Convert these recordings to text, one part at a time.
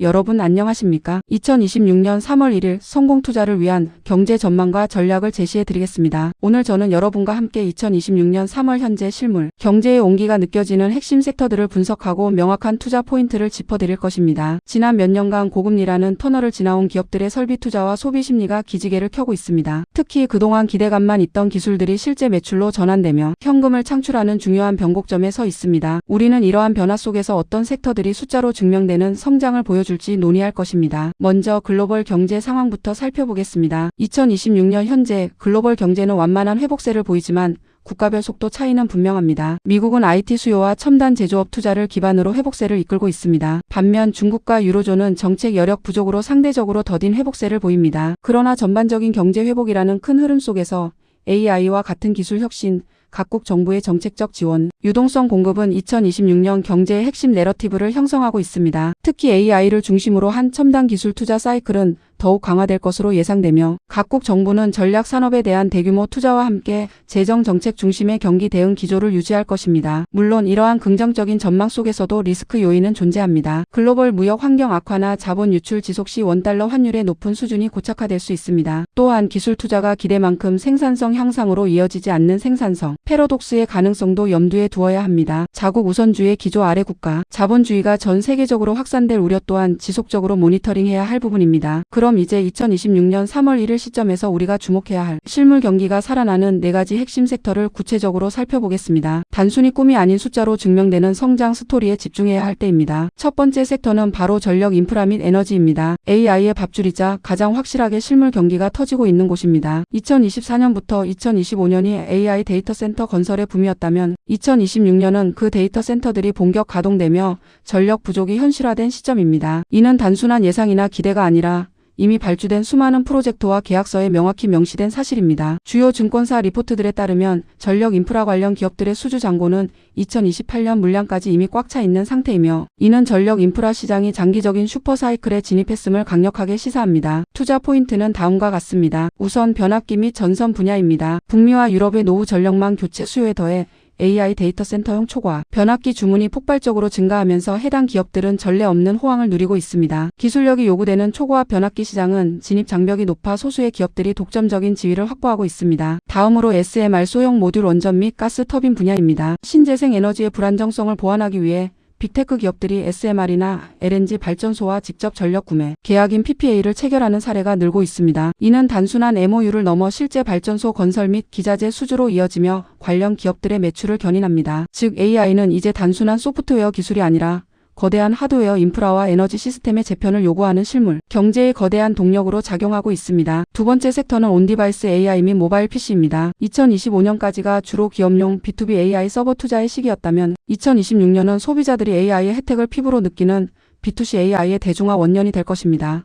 여러분 안녕하십니까? 2026년 3월 1일 성공투자를 위한 경제 전망과 전략을 제시해 드리겠습니다. 오늘 저는 여러분과 함께 2026년 3월 현재 실물, 경제의 온기가 느껴지는 핵심 섹터들을 분석하고 명확한 투자 포인트를 짚어드릴 것입니다. 지난 몇 년간 고금리라는 터널을 지나온 기업들의 설비 투자와 소비 심리가 기지개를 켜고 있습니다. 특히 그동안 기대감만 있던 기술들이 실제 매출로 전환되며 현금을 창출하는 중요한 변곡점에 서 있습니다. 우리는 이러한 변화 속에서 어떤 섹터들이 숫자로 증명되는 성장을 보여줄지 논의할 것입니다. 먼저 글로벌 경제 상황부터 살펴보겠습니다. 2026년 현재 글로벌 경제는 완만한 회복세를 보이지만 국가별 속도 차이는 분명합니다. 미국은 IT 수요와 첨단 제조업 투자를 기반으로 회복세를 이끌고 있습니다. 반면 중국과 유로존은 정책 여력 부족으로 상대적으로 더딘 회복세를 보입니다. 그러나 전반적인 경제 회복이라는 큰 흐름 속에서 AI와 같은 기술 혁신, 각국 정부의 정책적 지원, 유동성 공급은 2026년 경제의 핵심 내러티브를 형성하고 있습니다. 특히 AI를 중심으로 한 첨단 기술 투자 사이클은 더욱 강화될 것으로 예상되며 각국 정부는 전략 산업에 대한 대규모 투자와 함께 재정 정책 중심의 경기 대응 기조를 유지할 것입니다. 물론 이러한 긍정적인 전망 속에서도 리스크 요인은 존재합니다. 글로벌 무역 환경 악화나 자본 유출 지속 시 원달러 환율의 높은 수준이 고착화될 수 있습니다. 또한 기술 투자가 기대만큼 생산성 향상으로 이어지지 않는 생산성, 패러독스의 가능성도 염두에 두어야 합니다. 자국 우선주의 기조 아래 국가, 자본주의가 전 세계적으로 확산될 우려 또한 지속적으로 모니터링해야 할 부분입니다. 그럼 이제 2026년 3월 1일 시점에서 우리가 주목해야 할 실물 경기가 살아나는 4가지 핵심 섹터를 구체적으로 살펴보겠습니다. 단순히 꿈이 아닌 숫자로 증명되는 성장 스토리에 집중해야 할 때입니다. 첫 번째 섹터는 바로 전력 인프라 및 에너지입니다. AI의 밥줄이자 가장 확실하게 실물 경기가 터지고 있는 곳입니다. 2024년부터 2025년이 AI 데이터 센터 건설의 붐이었다면 2026년은 그 데이터 센터들이 본격 가동되며 전력 부족이 현실화된 시점입니다. 이는 단순한 예상이나 기대가 아니라 이미 발주된 수많은 프로젝트와 계약서에 명확히 명시된 사실입니다. 주요 증권사 리포트들에 따르면 전력 인프라 관련 기업들의 수주 잔고는 2028년 물량까지 이미 꽉 차 있는 상태이며 이는 전력 인프라 시장이 장기적인 슈퍼사이클에 진입했음을 강력하게 시사합니다. 투자 포인트는 다음과 같습니다. 우선 변압기 및 전선 분야입니다. 북미와 유럽의 노후 전력망 교체 수요에 더해 AI 데이터 센터용 초과, 변압기 주문이 폭발적으로 증가하면서 해당 기업들은 전례 없는 호황을 누리고 있습니다. 기술력이 요구되는 초고압 변압기 시장은 진입 장벽이 높아 소수의 기업들이 독점적인 지위를 확보하고 있습니다. 다음으로 SMR 소형 모듈 원전 및 가스 터빈 분야입니다. 신재생 에너지의 불안정성을 보완하기 위해 빅테크 기업들이 SMR이나 LNG 발전소와 직접 전력 구매, 계약인 PPA를 체결하는 사례가 늘고 있습니다. 이는 단순한 MOU를 넘어 실제 발전소 건설 및 기자재 수주로 이어지며 관련 기업들의 매출을 견인합니다. 즉 AI는 이제 단순한 소프트웨어 기술이 아니라 거대한 하드웨어 인프라와 에너지 시스템의 재편을 요구하는 실물, 경제의 거대한 동력으로 작용하고 있습니다. 두 번째 섹터는 온디바이스 AI 및 모바일 PC입니다. 2025년까지가 주로 기업용 B2B AI 서버 투자의 시기였다면 2026년은 소비자들이 AI의 혜택을 피부로 느끼는 B2C AI의 대중화 원년이 될 것입니다.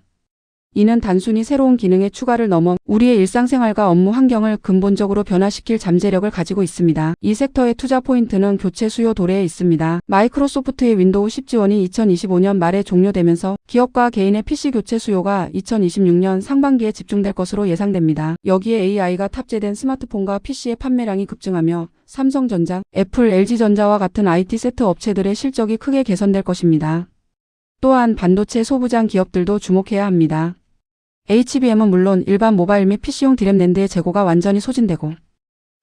이는 단순히 새로운 기능의 추가를 넘어 우리의 일상생활과 업무 환경을 근본적으로 변화시킬 잠재력을 가지고 있습니다. 이 섹터의 투자 포인트는 교체 수요 도래에 있습니다. 마이크로소프트의 윈도우 10 지원이 2025년 말에 종료되면서 기업과 개인의 PC 교체 수요가 2026년 상반기에 집중될 것으로 예상됩니다. 여기에 AI가 탑재된 스마트폰과 PC의 판매량이 급증하며 삼성전자, 애플, LG전자와 같은 IT 세트 업체들의 실적이 크게 개선될 것입니다. 또한 반도체 소부장 기업들도 주목해야 합니다. HBM은 물론 일반 모바일 및 PC용 디램 낸드의 재고가 완전히 소진되고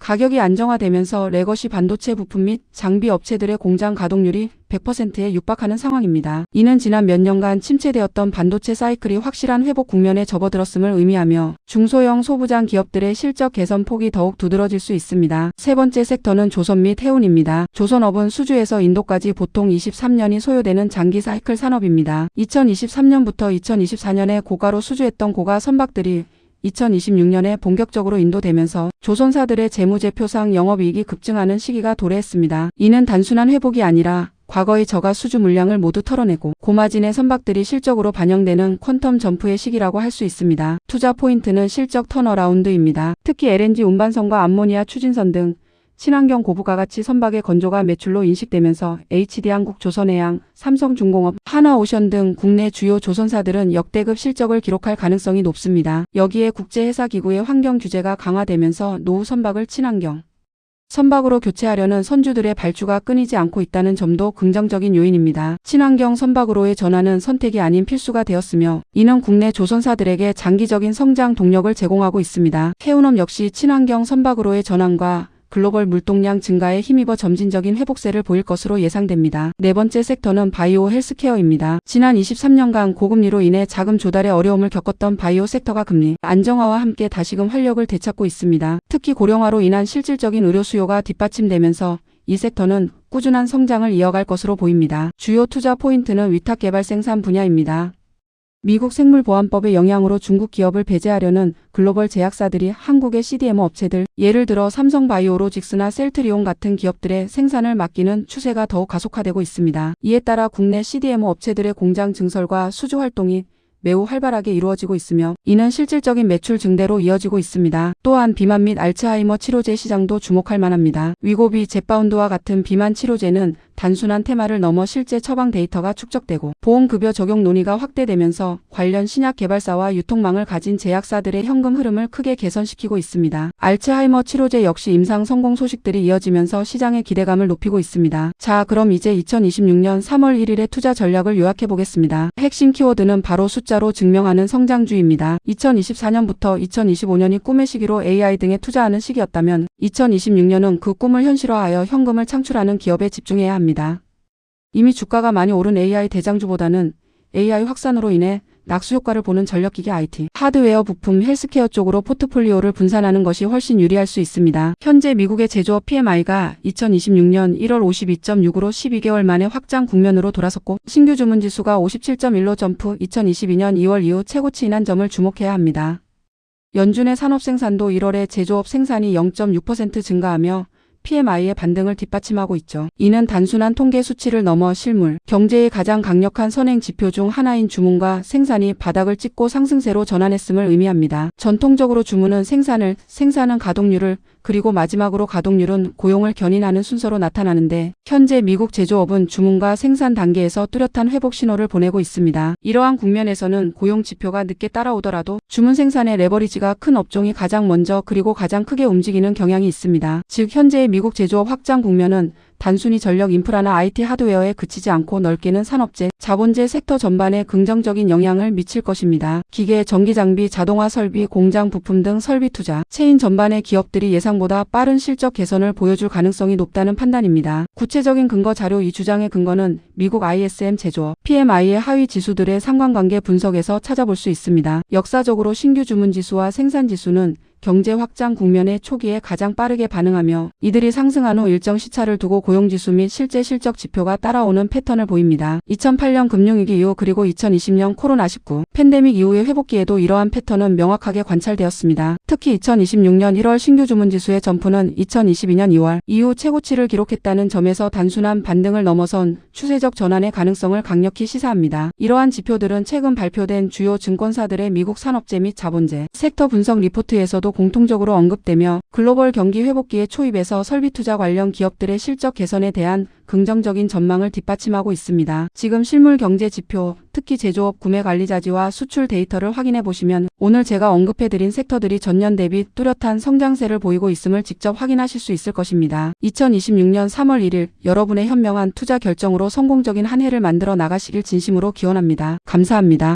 가격이 안정화되면서 레거시 반도체 부품 및 장비 업체들의 공장 가동률이 100%에 육박하는 상황입니다. 이는 지난 몇 년간 침체되었던 반도체 사이클이 확실한 회복 국면에 접어들었음을 의미하며 중소형 소부장 기업들의 실적 개선 폭이 더욱 두드러질 수 있습니다. 세 번째 섹터는 조선 및 해운입니다. 조선업은 수주에서 인도까지 보통 23년이 소요되는 장기 사이클 산업입니다. 2023년부터 2024년에 고가로 수주했던 고가 선박들이 2026년에 본격적으로 인도되면서 조선사들의 재무제표상 영업이익이 급증하는 시기가 도래했습니다. 이는 단순한 회복이 아니라 과거의 저가 수주 물량을 모두 털어내고 고마진의 선박들이 실적으로 반영되는 퀀텀 점프의 시기라고 할 수 있습니다. 투자 포인트는 실적 턴어라운드입니다. 특히 LNG 운반선과 암모니아 추진선 등 친환경 고부가가치 선박의 건조가 매출로 인식되면서 HD한국, 조선해양, 삼성중공업, 하나오션 등 국내 주요 조선사들은 역대급 실적을 기록할 가능성이 높습니다. 여기에 국제회사기구의 환경 규제가 강화되면서 노후 선박을 친환경 선박으로 교체하려는 선주들의 발주가 끊이지 않고 있다는 점도 긍정적인 요인입니다. 친환경 선박으로의 전환은 선택이 아닌 필수가 되었으며 이는 국내 조선사들에게 장기적인 성장 동력을 제공하고 있습니다. 해운업 역시 친환경 선박으로의 전환과 글로벌 물동량 증가에 힘입어 점진적인 회복세를 보일 것으로 예상됩니다. 네 번째 섹터는 바이오 헬스케어입니다. 지난 23년간 고금리로 인해 자금 조달에 어려움을 겪었던 바이오 섹터가 금리 안정화와 함께 다시금 활력을 되찾고 있습니다. 특히 고령화로 인한 실질적인 의료 수요가 뒷받침되면서 이 섹터는 꾸준한 성장을 이어갈 것으로 보입니다. 주요 투자 포인트는 위탁 개발 생산 분야입니다. 미국 생물보안법의 영향으로 중국 기업을 배제하려는 글로벌 제약사들이 한국의 CDMO 업체들, 예를 들어 삼성바이오로직스나 셀트리온 같은 기업들의 생산을 맡기는 추세가 더욱 가속화되고 있습니다. 이에 따라 국내 CDMO 업체들의 공장 증설과 수주 활동이 매우 활발하게 이루어지고 있으며 이는 실질적인 매출 증대로 이어지고 있습니다. 또한 비만 및 알츠하이머 치료제 시장도 주목할 만합니다. 위고비, 젯바운드와 같은 비만 치료제는 단순한 테마를 넘어 실제 처방 데이터가 축적되고 보험급여 적용 논의가 확대되면서 관련 신약 개발사와 유통망을 가진 제약사들의 현금 흐름을 크게 개선시키고 있습니다. 알츠하이머 치료제 역시 임상 성공 소식들이 이어지면서 시장의 기대감을 높이고 있습니다. 자, 그럼 이제 2026년 3월 1일의 투자 전략을 요약해 보겠습니다. 핵심 키워드는 바로 숫자로 증명하는 성장주입니다. 2024년부터 2025년이 꿈의 시기로 AI 등에 투자하는 시기였다면 2026년은 그 꿈을 현실화하여 현금을 창출하는 기업에 집중해야 합니다. 이미 주가가 많이 오른 AI 대장주보다는 AI 확산으로 인해 낙수 효과를 보는 전력기기 IT, 하드웨어 부품, 헬스케어 쪽으로 포트폴리오를 분산하는 것이 훨씬 유리할 수 있습니다. 현재 미국의 제조업 PMI가 2026년 1월 52.6으로 12개월 만에 확장 국면으로 돌아섰고 신규 주문 지수가 57.1로 점프, 2022년 2월 이후 최고치인 점을 주목해야 합니다. 연준의 산업 생산도 1월에 제조업 생산이 0.6% 증가하며 PMI의 반등을 뒷받침하고 있죠. 이는 단순한 통계 수치를 넘어 실물, 경제의 가장 강력한 선행 지표 중 하나인 주문과 생산이 바닥을 찍고 상승세로 전환했음을 의미합니다. 전통적으로 주문은 생산은 가동률을, 그리고 마지막으로 가동률은 고용을 견인하는 순서로 나타나는데 현재 미국 제조업은 주문과 생산 단계에서 뚜렷한 회복 신호를 보내고 있습니다. 이러한 국면에서는 고용 지표가 늦게 따라오더라도 주문 생산의 레버리지가 큰 업종이 가장 먼저 그리고 가장 크게 움직이는 경향이 있습니다. 즉 현재의 미국 제조업 확장 국면은 단순히 전력 인프라나 IT 하드웨어에 그치지 않고 넓게는 산업재, 자본재 섹터 전반에 긍정적인 영향을 미칠 것입니다. 기계, 전기장비, 자동화 설비, 공장 부품 등 설비 투자, 체인 전반의 기업들이 예상보다 빠른 실적 개선을 보여줄 가능성이 높다는 판단입니다. 구체적인 근거 자료 이 주장의 근거는 미국 ISM 제조업, PMI의 하위 지수들의 상관관계 분석에서 찾아볼 수 있습니다. 역사적으로 신규 주문 지수와 생산 지수는 경제 확장 국면의 초기에 가장 빠르게 반응하며 이들이 상승한 후 일정 시차를 두고 고용지수 및 실제 실적 지표가 따라오는 패턴을 보입니다. 2008년 금융위기 이후 그리고 2020년 코로나19 팬데믹 이후의 회복기에도 이러한 패턴은 명확하게 관찰되었습니다. 특히 2026년 1월 신규 주문지수의 점프는 2022년 2월 이후 최고치를 기록했다는 점에서 단순한 반등을 넘어선 추세적 전환의 가능성을 강력히 시사합니다. 이러한 지표들은 최근 발표된 주요 증권사들의 미국 산업재 및 자본재 섹터 분석 리포트에서도 공통적으로 언급되며 글로벌 경기 회복기의 초입에서 설비 투자 관련 기업들의 실적 개선에 대한 긍정적인 전망을 뒷받침하고 있습니다. 지금 실물 경제 지표, 특히 제조업 구매 관리자지와 수출 데이터를 확인해 보시면 오늘 제가 언급해드린 섹터들이 전년 대비 뚜렷한 성장세를 보이고 있음을 직접 확인하실 수 있을 것입니다. 2026년 3월 1일 여러분의 현명한 투자 결정으로 성공적인 한 해를 만들어 나가시길 진심으로 기원합니다. 감사합니다.